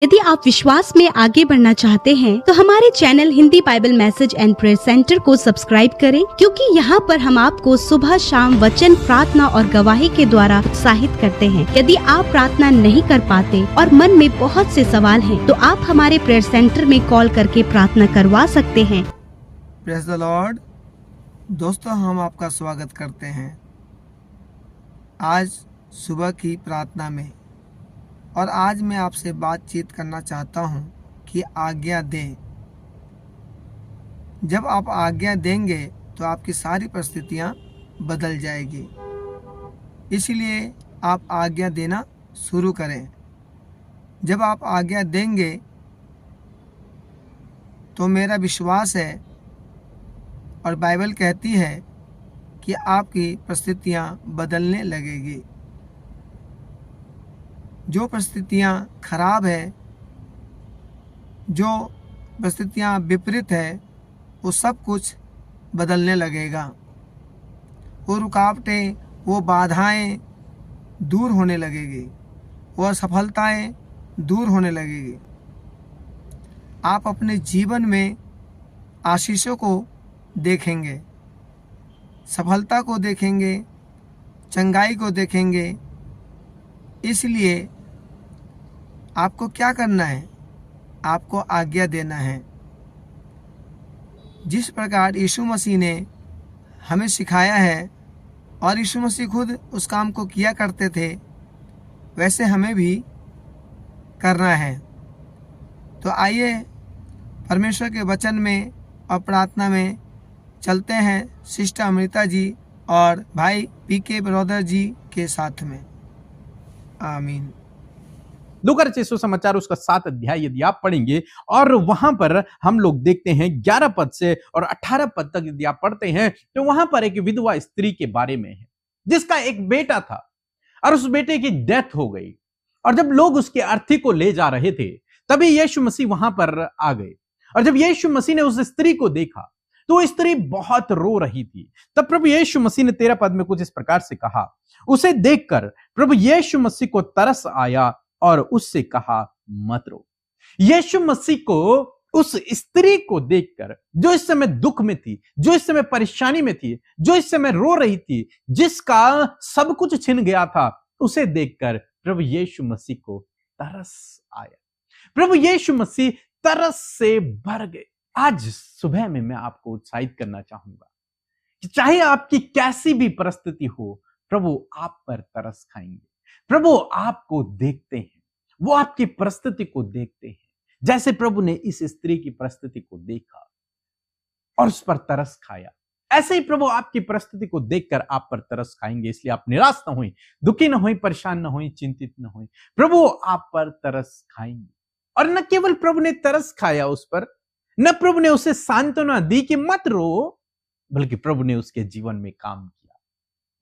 यदि आप विश्वास में आगे बढ़ना चाहते हैं तो हमारे channel Hindi Bible message and prayer centre को सब्सक्राइब करें, क्योंकि यहाँ पर हम आपको सुबह शाम वचन, प्रार्थना और गवाही के द्वारा उत्साहित करते हैं। यदि आप प्रार्थना नहीं कर पाते और मन में बहुत से सवाल हैं, तो आप हमारे प्रेयर सेंटर में कॉल करके प्रार्थना करवा सकते हैं। Praise the Lord. दोस्तों, हम आपका स्वागत करते हैं आज सुबह की प्रार्थना में। और आज मैं आपसे बातचीत करना चाहता हूं कि आज्ञा दें। जब आप आज्ञा देंगे तो आपकी सारी परिस्थितियां बदल जाएगी। इसलिए आप आज्ञा देना शुरू करें। जब आप आज्ञा देंगे तो मेरा विश्वास है और बाइबल कहती है कि आपकी परिस्थितियां बदलने लगेगी। जो परिस्थितियां खराब है, जो परिस्थितियां विपरीत है, वो सब कुछ बदलने लगेगा। वो रुकावटें, वो बाधाएं दूर होने लगेगी, वो असफलताएं दूर होने लगेगी। आप अपने जीवन में आशीषों को देखेंगे, सफलता को देखेंगे, चंगाई को देखेंगे। इसलिए आपको क्या करना है? आपको आज्ञा देना है। जिस प्रकार यीशु मसीह ने हमें सिखाया है और यीशु मसीह खुद उस काम को किया करते थे, वैसे हमें भी करना है। तो आइए परमेश्वर के वचन में और प्रार्थना में चलते हैं सिस्टर अमृता जी और भाई पीके ब्रदर जी के साथ में। आमीन। लूका रचित सुसमाचार उसका 7 अध्याय यदि आप पढ़ेंगे और वहां पर हम लोग देखते हैं 11 पद से और 18 पद तक यदि आप पढ़ते हैं तो वहां पर एक विधवा स्त्री के बारे में है, जिसका एक बेटा था और उस बेटे की डेथ हो गई। और जब लोग उसके अर्थी को ले जा रहे थे, तभी यीशु मसीह वहां पर आ गए। और जब यीशु मसीह ने उस स्त्री को देखा तो वो स्त्री बहुत रो रही थी। तब प्रभु यीशु मसीह ने 13 पद में कुछ इस प्रकार से कहा, उसे देखकर प्रभु यीशु मसीह को तरस आया और उससे कहा, मत रो। यीशु मसीह को उस स्त्री को देखकर, जो इस समय दुख में थी, जो इस समय परेशानी में थी, जो इस समय रो रही थी, जिसका सब कुछ छिन गया था, उसे देखकर प्रभु यीशु मसीह को तरस आया। प्रभु यीशु मसीह तरस से भर गए। आज सुबह में मैं आपको उत्साहित करना चाहूंगा कि चाहे आपकी कैसी भी परिस्थिति हो, प्रभु आप पर तरस खाएंगे। प्रभु आपको देखते हैं, वो आपकी परिस्थिति को देखते हैं। जैसे प्रभु ने इस स्त्री की परिस्थिति को देखा और उस पर तरस खाया, ऐसे ही प्रभु आपकी परिस्थिति को देखकर आप पर तरस खाएंगे। इसलिए आप निराश न हों, दुखी न हों, परेशान न हों, चिंतित न हों। प्रभु आप पर तरस खाएंगे। और न केवल प्रभु ने तरस खाया उस पर, न प्रभु ने उसे सांत्वना दी कि मत रो, बल्कि प्रभु ने उसके जीवन में काम किया।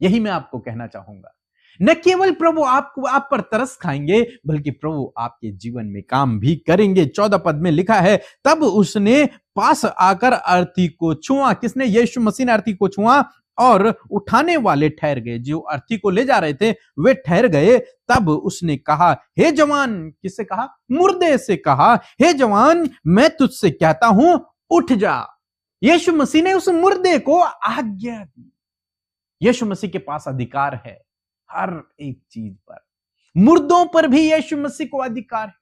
यही मैं आपको कहना चाहूंगा। न केवल प्रभु आप पर तरस खाएंगे, बल्कि प्रभु आपके जीवन में काम भी करेंगे। 14 पद में लिखा है, तब उसने पास आकर अर्थी को छुआ। किसने? यीशु मसीह ने अर्थी को छुआ और उठाने वाले ठहर गए। जो अर्थी को ले जा रहे थे वे ठहर गए। तब उसने कहा, हे जवान, किससे कहा? मुर्दे से कहा, हे जवान, मैं तुझसे कहता हूं, उठ जा। यीशु मसीह ने उस मुर्दे को आज्ञा दी। यीशु मसीह के पास अधिकार है हर एक चीज पर। मुर्दों पर भी यीशु मसीह को अधिकार है।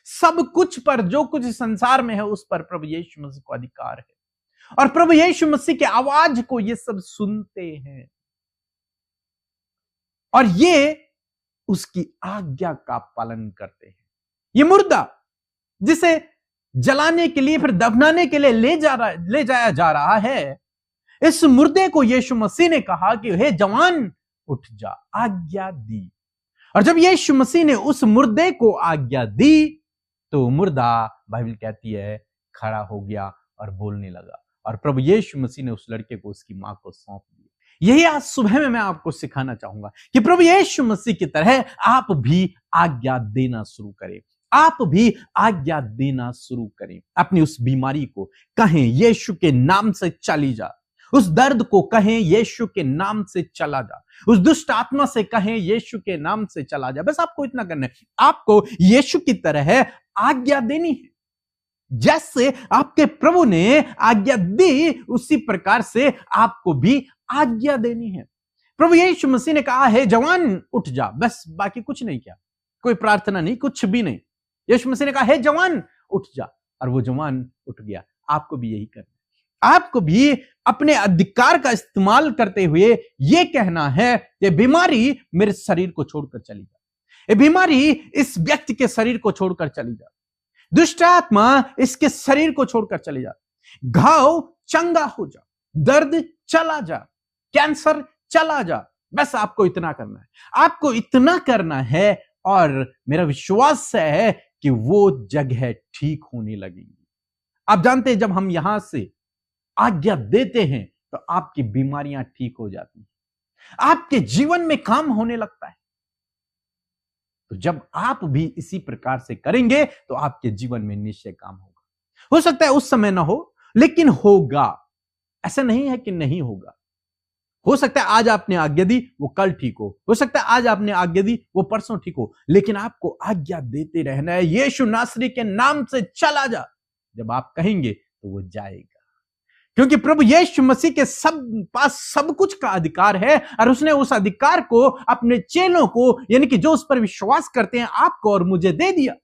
सब कुछ पर, जो कुछ संसार में है, उस पर प्रभु यीशु मसीह को अधिकार है। और प्रभु यीशु मसीह के आवाज को ये सब सुनते हैं और ये उसकी आज्ञा का पालन करते हैं। ये मुर्दा जिसे जलाने के लिए, फिर दफनाने के लिए ले जाया जा रहा है, इस मुर्दे को यीशु मसीह ने कहा कि हे जवान, उठ जा, आज्ञा दी। और जब यीशु मसीह ने उस मुर्दे को आज्ञा दी तो मुर्दा, बाइबल कहती है, खड़ा हो गया और बोलने लगा। और प्रभु यीशु मसीह ने उस लड़के को उसकी मां को सौंप दिया। यही आज सुबह में मैं आपको सिखाना चाहूंगा कि प्रभु यीशु मसीह की तरह आप भी आज्ञा देना शुरू करें। आप भी आज्ञा देना शुरू करें। अपनी उस बीमारी को कहें, यीशु के नाम से चली जा। उस दर्द को कहें यीशु के नाम से चला जा, उस दुष्ट आत्मा से कहें यीशु के नाम से चला जा। बस आपको इतना करना है, आपको यीशु की तरह आज्ञा देनी है। जैसे आपके प्रभु ने आज्ञा दी उसी प्रकार से आपको भी आज्ञा देनी है। प्रभु यीशु मसीह ने कहा है जवान उठ जा, बस बाकी कुछ नहीं किया, कोई प्रार्थना नहीं, कुछ भी नहीं। यीशु मसीह ने कहा है जवान उठ जा, और वो जवान उठ गया। आपको भी यही करना है, आपको भी अपने अधिकार का इस्तेमाल करते हुए यह कहना है कि बीमारी मेरे शरीर को छोड़कर चली जा, ये बीमारी इस व्यक्ति के शरीर को छोड़कर चली जा, दुष्ट आत्मा इसके शरीर को छोड़कर चली जा, घाव चंगा हो जा, दर्द चला जा, कैंसर चला जा। बस आपको इतना करना है, आपको इतना करना है, और मेरा विश्वास है कि वो जगह ठीक होने लगेगी। आप जानते हैं जब हम यहां से आज्ञा देते हैं तो आपकी बीमारियां ठीक हो जाती हैं, आपके जीवन में काम होने लगता है। तो जब आप भी इसी प्रकार से करेंगे तो आपके जीवन में निश्चय काम होगा। हो सकता है उस समय ना हो, लेकिन होगा। ऐसा नहीं है कि नहीं होगा। हो सकता है आज आपने आज्ञा दी वो कल ठीक हो सकता है आज आपने आज्ञा दी वो परसों ठीक हो, लेकिन आपको आज्ञा देते रहना है, यीशु नासरी के नाम से चला जा। जब आप कहेंगे तो वो जाएगा, क्योंकि प्रभु यीशु मसीह के पास सब कुछ का अधिकार है, और उसने उस अधिकार को अपने चेलों को, यानी कि जो उस पर विश्वास करते हैं, आपको और मुझे दे दिया।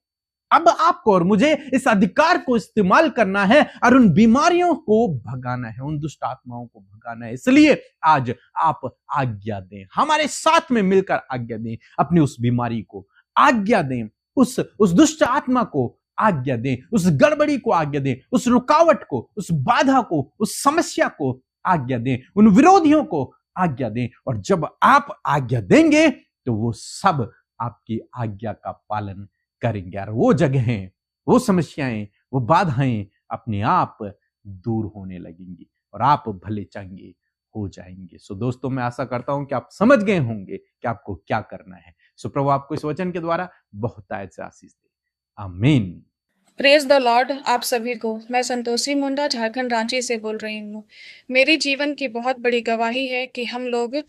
अब आपको और मुझे इस अधिकार को इस्तेमाल करना है और उन बीमारियों को भगाना है, उन दुष्ट आत्माओं को भगाना है। इसलिए आज आप आज्ञा दें, हमारे साथ में मिलकर आज्ञा दें, अपनी उस बीमारी को आज्ञा दें, उस दुष्ट आत्मा को आज्ञा दें, उस गड़बड़ी को आज्ञा दें, उस रुकावट को, उस बाधा को, उस समस्या को आज्ञा दें, उन विरोधियों को आज्ञा दें। और जब आप आज्ञा देंगे तो वो सब आपकी आज्ञा का पालन करेंगे, और वो जगहें, वो समस्याएं, वो बाधाएं अपने आप दूर होने लगेंगी और आप भले चंगे हो जाएंगे। सो दोस्तों, मैं आशा करता हूं कि आप समझ गए होंगे कि आपको क्या करना है। सो प्रभु आपको इस वचन के द्वारा बहुत से आशीष दे। आमीन। Praise the Lord. आप सभी को मैं संतोषी मुंडा झारखंड रांची से बोल रही हूँ। मेरी जीवन की बहुत बड़ी गवाही है कि हम लोग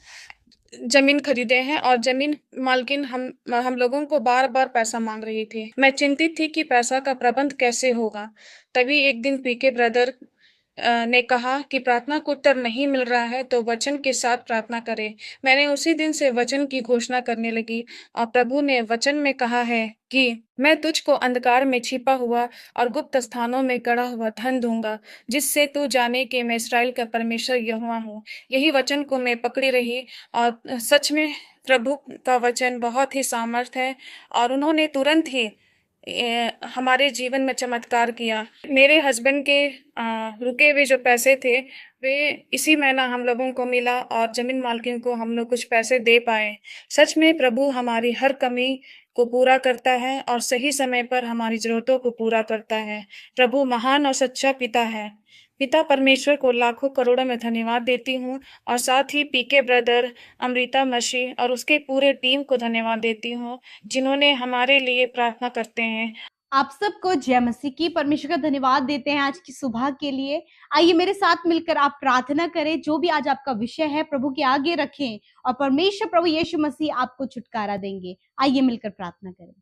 जमीन खरीदे हैं और जमीन मालकिन हम लोगों को बार बार पैसा मांग रही थी। मैं चिंतित थी कि पैसा का प्रबंध कैसे होगा। तभी एक दिन पीके ब्रदर ने कहा कि प्रार्थना को उत्तर नहीं मिल रहा है तो वचन के साथ प्रार्थना करें। मैंने उसी दिन से वचन की घोषणा करने लगी और प्रभु ने वचन में कहा है कि मैं तुझको अंधकार में छिपा हुआ और गुप्त स्थानों में गड़ा हुआ धन दूंगा, जिससे तू जाने कि मैं इस्राएल का परमेश्वर यहोवा हूँ। यही वचन को मैं पकड़ी रही और सच में प्रभु का वचन बहुत ही सामर्थ है और उन्होंने तुरंत ही हमारे जीवन में चमत्कार किया। मेरे हस्बैंड के रुके हुए जो पैसे थे वे इसी महीना हम लोगों को मिला और जमीन मालकिन को हम लोग कुछ पैसे दे पाए। सच में प्रभु हमारी हर कमी को पूरा करता है और सही समय पर हमारी जरूरतों को पूरा करता है। प्रभु महान और सच्चा पिता है। पिता परमेश्वर को लाखों करोड़ों में धन्यवाद देती हूँ और साथ ही पीके ब्रदर, अमृता मसीह और उसके पूरे टीम को धन्यवाद देती हूँ जिन्होंने हमारे लिए प्रार्थना करते हैं। आप सबको जय मसीह की। परमेश्वर का धन्यवाद देते हैं आज की सुबह के लिए। आइए मेरे साथ मिलकर आप प्रार्थना करें। जो भी आज आपका विषय है प्रभु के आगे रखें और परमेश्वर प्रभु यीशु मसीह आपको छुटकारा देंगे। आइए मिलकर प्रार्थना करें।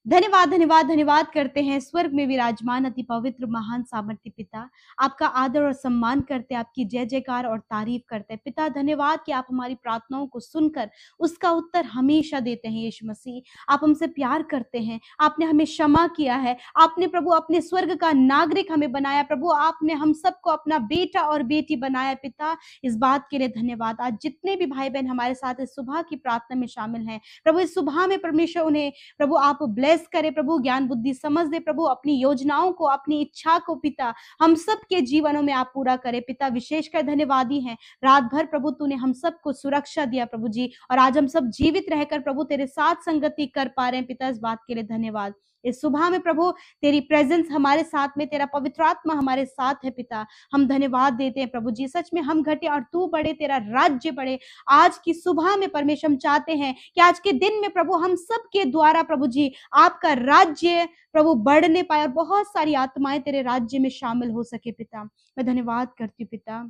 धन्यवाद धन्यवाद धन्यवाद करते हैं स्वर्ग में विराजमान अति पवित्र महान सामर्थ्य पिता, आपका आदर और सम्मान करते हैं, आपकी जय जयकार और तारीफ करते हैं। पिता धन्यवाद कि आप हमारी प्रार्थनाओं को सुनकर उसका उत्तर हमेशा देते हैं। यीशु मसीह, आप हमसे प्यार करते हैं, आपने हमें क्षमा किया है, आपने प्रभु अपने स्वर्ग का नागरिक हमें बनाया। प्रभु आपने हम सबको अपना बेटा और बेटी बनाया। पिता इस बात के लिए धन्यवाद। आज जितने भी भाई बहन हमारे साथ इस सुबह की प्रार्थना में शामिल हैं प्रभु, इस सुबह में परमेश्वर उन्हें प्रभु आप ब्लेस करे। प्रभु ज्ञान बुद्धि समझ दे। प्रभु अपनी योजनाओं को, अपनी इच्छा को पिता हम सब के जीवनों में आप पूरा करे। पिता विशेषकर धन्यवादी हैं, रात भर प्रभु तूने हम सबको सुरक्षा दिया प्रभु जी, और आज हम सब जीवित रहकर प्रभु तेरे साथ संगति कर पा रहे हैं। पिता इस बात के लिए धन्यवाद। इस सुबह में प्रभु तेरी प्रेजेंस हमारे साथ में, तेरा पवित्र आत्मा हमारे साथ है। पिता हम धन्यवाद देते हैं प्रभु जी, सच में हम घटे और तू बढ़े, तेरा राज्य बढ़े। आज की सुबह में परमेश्वर हम चाहते हैं कि आज के दिन में प्रभु हम सब के द्वारा प्रभु जी आपका राज्य प्रभु बढ़ने पाए और बहुत सारी आत्माएं तेरे राज्य में शामिल हो सके। पिता मैं धन्यवाद करती हूँ पिता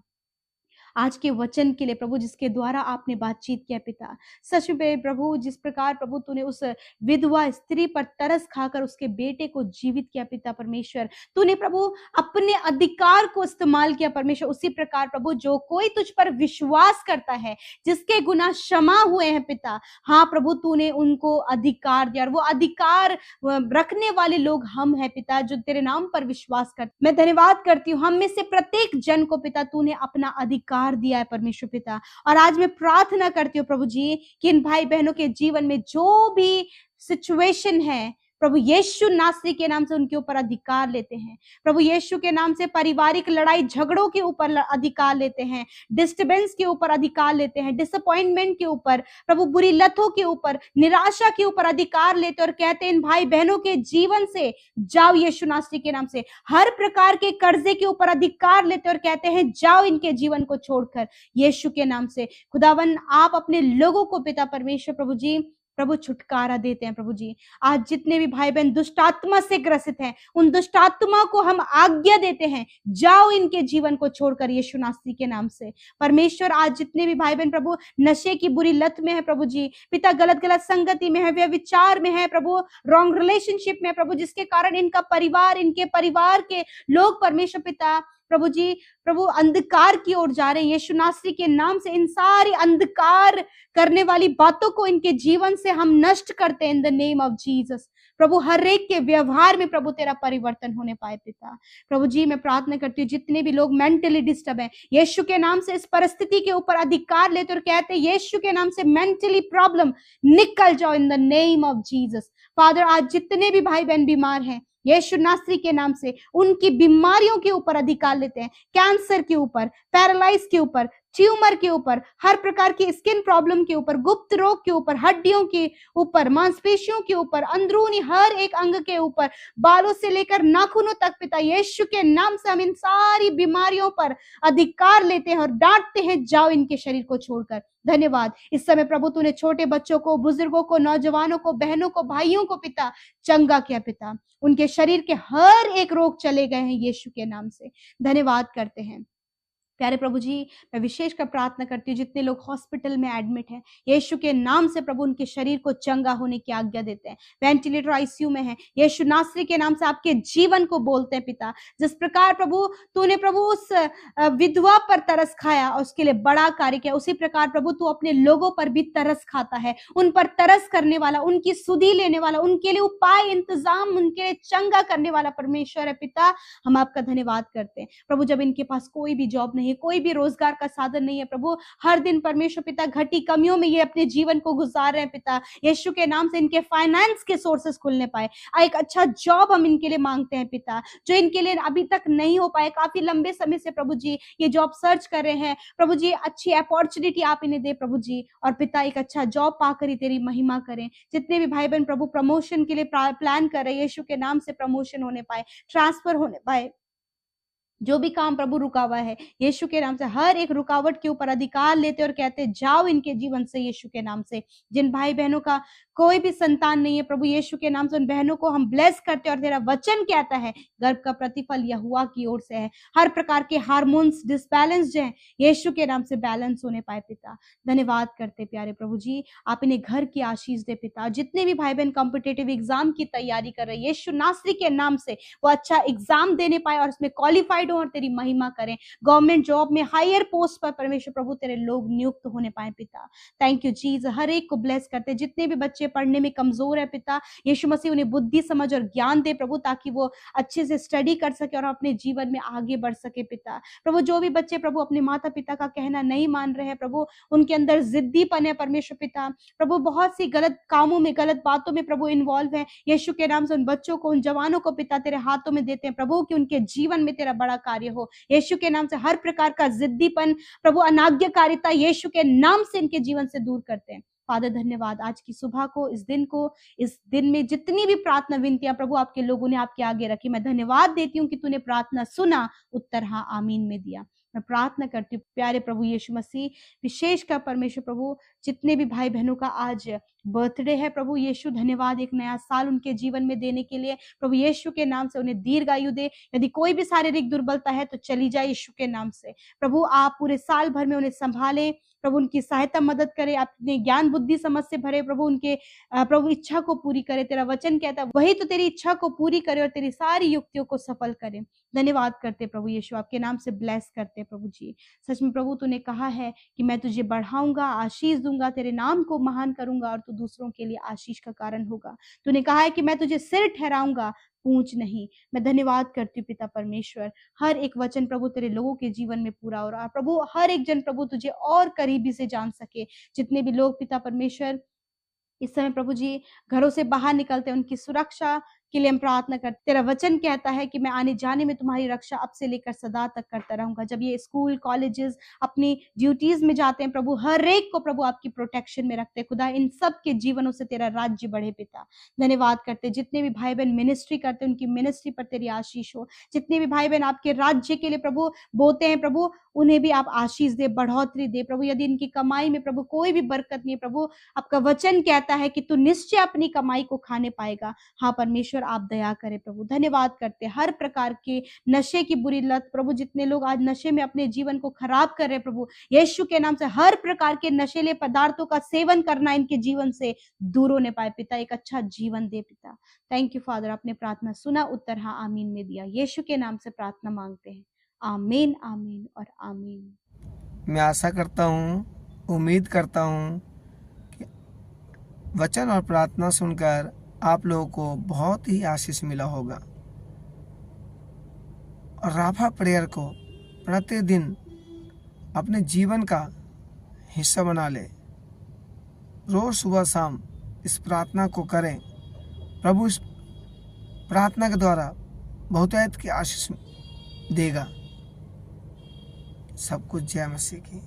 आज के वचन के लिए प्रभु, जिसके द्वारा आपने बातचीत किया पिता। सच में प्रभु, जिस प्रकार प्रभु तूने उस विधवा स्त्री पर तरस खाकर उसके बेटे को जीवित किया पिता परमेश्वर, तूने प्रभु अपने अधिकार को इस्तेमाल किया परमेश्वर। उसी प्रकार प्रभु, जो कोई तुझ पर विश्वास करता है, जिसके गुनाह क्षमा हुए हैं पिता, हाँ प्रभु, तूने उनको अधिकार दिया, और वो अधिकार रखने वाले लोग हम हैं पिता, जो तेरे नाम पर विश्वास करते। मैं धन्यवाद करती हूँ, हम में से प्रत्येक जन को पिता तूने अपना अधिकार दिया है परमेश्वर पिता। और आज मैं प्रार्थना करती हूँ प्रभु जी कि इन भाई बहनों के जीवन में जो भी सिचुएशन है प्रभु यीशु नासरी के नाम से उनके ऊपर अधिकार लेते हैं। प्रभु यीशु के नाम से पारिवारिक लड़ाई झगड़ों के ऊपर अधिकार लेते हैं, डिस्टर्बेंस के ऊपर अधिकार लेते हैं, डिसअपॉइंटमेंट के ऊपर, प्रभु बुरी लतों के ऊपर, निराशा के ऊपर अधिकार लेते और कहते हैं इन भाई बहनों के जीवन से जाओ यीशु नासरी के नाम से। हर प्रकार के कर्जे के ऊपर अधिकार लेते और कहते हैं जाओ इनके जीवन को छोड़कर यीशु के नाम से। खुदावन, आप अपने लोगों को पिता परमेश्वर प्रभु जी प्रभु छुटकारा देते हैं प्रभु जी। आज जितने भी भाई बहन दुष्ट आत्मा से ग्रसित हैं, उन दुष्ट आत्मा को हम आज्ञा देते हैं, जाओ इनके जीवन को छोड़कर यीशु नासरी के नाम से। परमेश्वर, आज जितने भी भाई बहन प्रभु नशे की बुरी लत में है प्रभु जी, पिता गलत गलत संगति में है, व्यभिचार में है प्रभु, रॉन्ग रिलेशनशिप में प्रभु, जिसके कारण इनका परिवार, इनके परिवार के लोग परमेश्वर पिता प्रभु जी प्रभु अंधकार की ओर जा रहे हैं, यीशु नासरी के नाम से इन सारी अंधकार करने वाली बातों को इनके जीवन से हम नष्ट करते हैं in the name of Jesus. प्रभु हर एक के व्यवहार में प्रभु तेरा परिवर्तन होने पाए पिता। प्रभु जी मैं प्रार्थना करती हूँ जितने भी लोग मेंटली डिस्टर्ब हैं, यीशु के नाम से इस परिस्थिति के ऊपर अधिकार लेते और कहते हैं यीशु के नाम से मेंटली प्रॉब्लम निकल जाओ इन the name of Jesus. Father, आज जितने भी भाई बहन बीमार हैं, यीशु नासरी के नाम से उनकी बीमारियों के ऊपर अधिकार लेते हैं, कैंसर के ऊपर, पैरालाइज के ऊपर, ट्यूमर के ऊपर, हर प्रकार की स्किन प्रॉब्लम के ऊपर, गुप्त रोग के ऊपर, हड्डियों के ऊपर, मांसपेशियों के ऊपर, अंदरूनी हर एक अंग के ऊपर, बालों से लेकर नाखूनों तक पिता यीशु के नाम से हम इन सारी बीमारियों पर अधिकार लेते हैं और डांटते हैं जाओ इनके शरीर को छोड़कर। धन्यवाद। इस समय प्रभु तूने छोटे बच्चों को, बुजुर्गों को, नौजवानों को, बहनों को, भाइयों को पिता चंगा किया पिता, उनके शरीर के हर एक रोग चले गए हैं यीशु के नाम से। धन्यवाद करते हैं प्यारे प्रभु जी। मैं विशेष कर प्रार्थना करती हूँ जितने लोग हॉस्पिटल में एडमिट हैं, यीशु के नाम से प्रभु उनके शरीर को चंगा होने की आज्ञा देते हैं। वेंटिलेटर आईसीयू में है, यीशु नासरी के नाम से आपके जीवन को बोलते हैं पिता। जिस प्रकार प्रभु तूने प्रभु उस विधवा पर तरस खाया और उसके लिए बड़ा कार्य किया, उसी प्रकार प्रभु तू अपने लोगों पर भी तरस खाता है, उन पर तरस करने वाला, उनकी सुधि लेने वाला, उनके लिए उपाय इंतजाम, उनके लिए चंगा करने वाला परमेश्वर है पिता। हम आपका धन्यवाद करते हैं प्रभु। जब इनके पास कोई भी जॉब नहीं, कोई भी रोजगार का साधन नहीं है प्रभु, हर दिन परमेश्वर पिता घटी कमियों में ये अपने जीवन को गुजार रहे हैं पिता, यीशु के नाम से इनके फाइनेंस के सोर्सेस खुलने पाए। एक अच्छा जॉब हम इनके लिए मांगते हैं पिता, जो इनके लिए अभी तक नहीं हो पाए, काफी लंबे समय से प्रभु जी ये जॉब सर्च कर रहे हैं प्रभु जी, अच्छी अपॉर्चुनिटी आप इन्हें दे प्रभु जी, और पिता एक अच्छा जॉब पाकर ही तेरी महिमा करें। जितने भी भाई बहन प्रभु प्रमोशन के लिए प्लान कर रहे हैं, यीशु के नाम से प्रमोशन होने पाए, ट्रांसफर होने पाए, जो भी काम प्रभु रुका हुआ है यीशु के नाम से हर एक रुकावट के ऊपर अधिकार लेते और कहते जाओ इनके जीवन से यीशु के नाम से। जिन भाई बहनों का कोई भी संतान नहीं है प्रभु, यीशु के नाम से उन बहनों को हम ब्लेस करते और तेरा वचन कहता है गर्भ का प्रतिफल यहोवा की ओर से है। हर प्रकार के हार्मोन्स डिसबैलेंस जो है यीशु के नाम से बैलेंस होने पाए पिता। धन्यवाद करते प्यारे प्रभु जी, आप इन्हें घर की आशीष दे पिता। जितने भी भाई बहन कॉम्पिटेटिव एग्जाम की तैयारी कर रहे हैं, यीशु नासरी के नाम से वो अच्छा एग्जाम देने पाए और उसमें क्वालिफाइड और तेरी महिमा करें। गवर्नमेंट जॉब में हायर पोस्ट पर परमेश्वर प्रभु तेरे लोग नियुक्त होने पाए पिता। Thank you Jesus. हर एक को ब्लेस करते, जितने भी बच्चे पढ़ने में कमजोर है पिता, यीशु मसीह उन्हें बुद्धि समझ और ज्ञान दे प्रभु, ताकि वो अच्छे से स्टडी कर सके और अपने जीवन में आगे बढ़ सके पिता। प्रभु जो भी बच्चे प्रभु अपने माता पिता का कहना नहीं मान रहे हैं प्रभु, उनके अंदर जिद्दीपन है परमेश्वर पिता, प्रभु बहुत सी गलत कामों में, गलत बातों में प्रभु इन्वॉल्व है, यीशु के नाम से उन बच्चों को, उन जवानों को पिता तेरे हाथों में देते हैं प्रभु, कि उनके जीवन में तेरा बड़ा कार्य हो। यीशु के नाम से हर प्रकार का जिद्दीपन प्रभु, अनाज्ञाकारिता यीशु के नाम से इनके जीवन से दूर करते हैं। फादर धन्यवाद आज की सुबह को, इस दिन में जितनी भी प्रार्थना विनतियां प्रभु आपके लोगों ने आपके आगे रखी, मैं धन्यवाद देती हूँ कि तूने प्रार्थना सुना, उत्तर हाँ आमीन में दिया। मैं प्रार्थना करती हूँ प्यारे प्रभु यीशु मसीह, विशेष कर परमेश्वर प्रभु जितने भी भाई बहनों का आज बर्थडे है प्रभु यीशु, धन्यवाद एक नया साल उनके जीवन में देने के लिए। प्रभु यीशु के नाम से उन्हें दीर्घ आयु दे। यदि कोई भी शारीरिक दुर्बलता है तो चली जाए यीशु के नाम से। प्रभु आप पूरे साल भर में उन्हें संभाले, प्रभु उनकी सहायता मदद करे, अपने ज्ञान बुद्धि समझ से भरे प्रभु, उनके प्रभु इच्छा को पूरी करे। तेरा वचन कहता है वही तो तेरी इच्छा को पूरी करे और तेरी सारी युक्तियों को सफल करे। धन्यवाद करते प्रभु यीशु, आपके नाम से ब्लेस करते प्रभु जी। सच में प्रभु तूने कहा है कि मैं तुझे बढ़ाऊंगा, आशीष दूंगा, तेरे नाम को महान करूंगा और तू दूसरों के लिए आशीष का कारण होगा। तूने कहा है कि मैं तुझे सिर ठहराऊंगा, पूंछ नहीं। मैं धन्यवाद करती हूँ पिता परमेश्वर, हर एक वचन प्रभु तेरे लोगों के जीवन में पूरा हो रहा। प्रभु हर एक जन प्रभु तुझे और करीबी से जान सके। जितने भी लोग पिता परमेश्वर इस समय प्रभु जी घरों से बाहर निकलते हैं, उनकी सुरक्षा के लिए हम प्रार्थना करते। तेरा वचन कहता है कि मैं आने जाने में तुम्हारी रक्षा अब से लेकर सदा तक करता रहूंगा। जब ये स्कूल कॉलेजेस अपनी ड्यूटीज में जाते हैं प्रभु, हर एक को प्रभु आपकी प्रोटेक्शन में रखते हैं। खुदा इन सब के जीवनों से तेरा राज्य बढ़े पिता। धन्यवाद करते, जितने भी भाई बहन मिनिस्ट्री करते हैं उनकी मिनिस्ट्री पर तेरी आशीष हो। जितने भी भाई बहन आपके राज्य के लिए प्रभु बोते हैं प्रभु, उन्हें भी आप आशीष दे, बढ़ोतरी दे प्रभु। यदि इनकी कमाई में प्रभु कोई भी बरकत नहीं है प्रभु, आपका वचन कहता है कि तू निश्चय अपनी कमाई को खाने पाएगा। हाँ परमेश्वर आप दया करें प्रभु। धन्यवाद करते, हर प्रकार के नशे की बुरी लत प्रभु, जितने लोग आज नशे में अपने जीवन को खराब कर रहे हैं प्रभु, यीशु के नाम से हर प्रकार के नशीले पदार्थों का सेवन करना इनके जीवन से दूर होने पाए पिता। एक अच्छा जीवन दे पिता। थैंक यू फादर, आपने प्रार्थना सुना, उत्तर हाँ आमीन में दिया। यीशु के नाम से प्रार्थना मांगते हैं, आमीन आमीन और आमीन। मैं आशा करता हूँ, उम्मीद करता हूँ कि वचन और प्रार्थना सुनकर आप लोगों को बहुत ही आशीष मिला होगा। और राफा प्रेयर को प्रतिदिन अपने जीवन का हिस्सा बना ले। रोज सुबह शाम इस प्रार्थना को करें। प्रभु इस प्रार्थना के द्वारा बहुतायत की आशीष देगा। सब कुछ जय मसीह की।